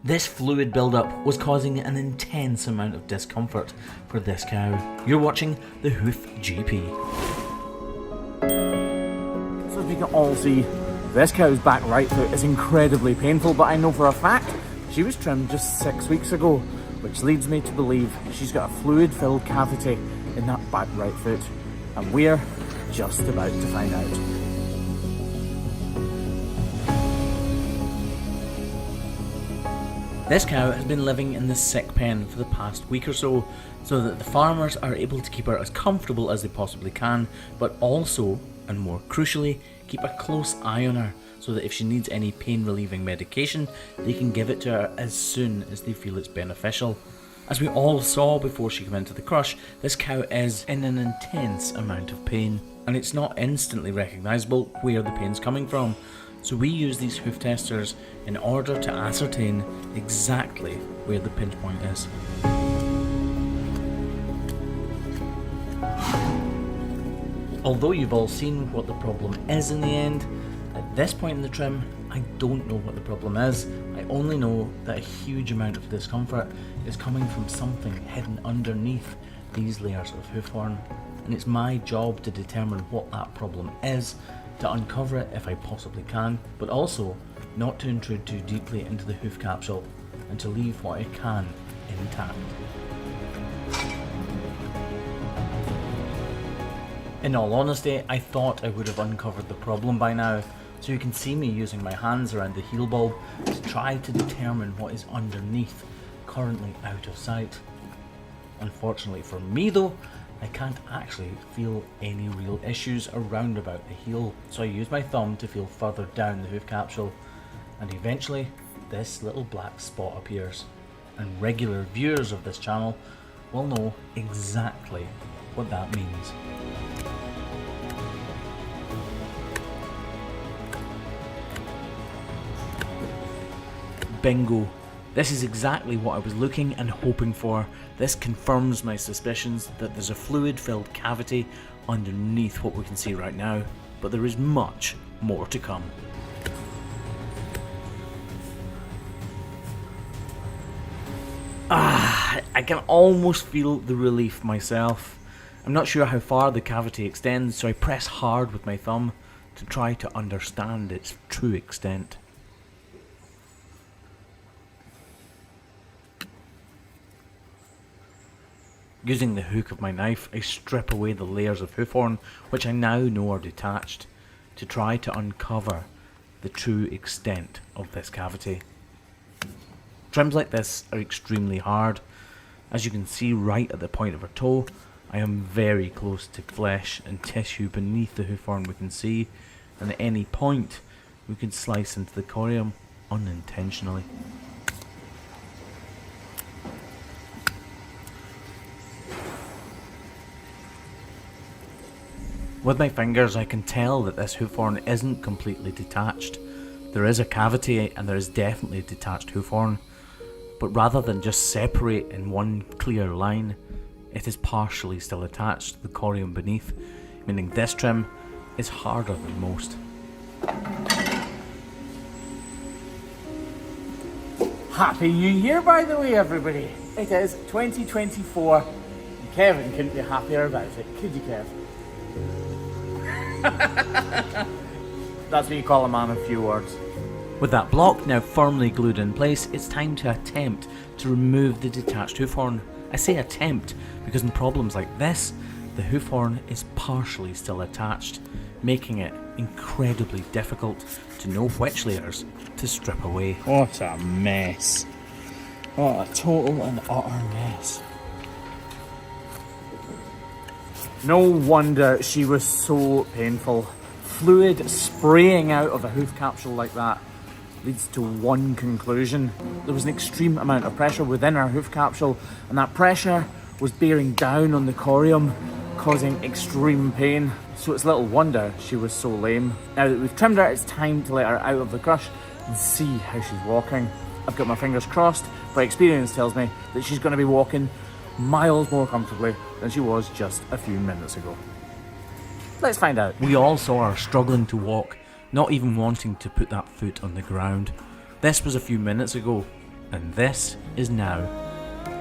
This fluid buildup was causing an intense amount of discomfort for this cow. You're watching the Hoof GP. So as we can all see, this cow's back right foot is incredibly painful, but I know for a fact she was trimmed just 6 weeks ago, which leads me to believe she's got a fluid-filled cavity in that back right foot, and we're just about to find out. This cow has been living in the sick pen for the past week or so that the farmers are able to keep her as comfortable as they possibly can, but also, and more crucially, keep a close eye on her so that if she needs any pain relieving medication, they can give it to her as soon as they feel it's beneficial. As we all saw before she came into the crush, this cow is in an intense amount of pain, and it's not instantly recognisable where the pain's coming from. So we use these hoof testers in order to ascertain exactly where the pinch point is. Although you've all seen what the problem is in the end, at this point in the trim, I don't know what the problem is. I only know that a huge amount of discomfort is coming from something hidden underneath these layers of hoof horn, and it's my job to determine what that problem is, to uncover it if I possibly can, but also not to intrude too deeply into the hoof capsule and to leave what I can intact. In all honesty, I thought I would have uncovered the problem by now, so you can see me using my hands around the heel bulb to try to determine what is underneath, currently out of sight. Unfortunately for me though, I can't actually feel any real issues around about the heel, so I use my thumb to feel further down the hoof capsule, and eventually this little black spot appears, and regular viewers of this channel will know exactly what that means. Bingo! This is exactly what I was looking and hoping for. This confirms my suspicions that there's a fluid-filled cavity underneath what we can see right now, but there is much more to come. I can almost feel the relief myself. I'm not sure how far the cavity extends, so I press hard with my thumb to try to understand its true extent. Using the hook of my knife, I strip away the layers of hoof horn, which I now know are detached, to try to uncover the true extent of this cavity. Trims like this are extremely hard. As you can see right at the point of her toe, I am very close to flesh and tissue beneath the hoof horn we can see, and at any point we could slice into the corium unintentionally. With my fingers I can tell that this hoof horn isn't completely detached. There is a cavity and there is definitely a detached hoof horn, but rather than just separate in one clear line, it is partially still attached to the corium beneath, meaning this trim is harder than most. Happy New Year, by the way, everybody! It is 2024, and Kevin couldn't be happier about it, could you, Kev? That's what you call a man of few words. With that block now firmly glued in place, it's time to attempt to remove the detached hoof horn. I say attempt because in problems like this, the hoof horn is partially still attached, making it incredibly difficult to know which layers to strip away. What a mess. What a total and utter mess. No wonder she was so painful. Fluid spraying out of a hoof capsule like that leads to one conclusion. There was an extreme amount of pressure within her hoof capsule, and that pressure was bearing down on the corium, causing extreme pain. So it's little wonder she was so lame. Now that we've trimmed her, it's time to let her out of the crush and see how she's walking. I've got my fingers crossed, but experience tells me that she's going to be walking miles more comfortably than she was just a few minutes ago. Let's find out. We all saw her struggling to walk, not even wanting to put that foot on the ground. This was a few minutes ago, And this is now.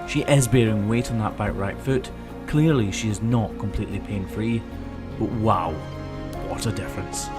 She is bearing weight on that back right foot. Clearly she is not completely pain free, but wow, what a difference.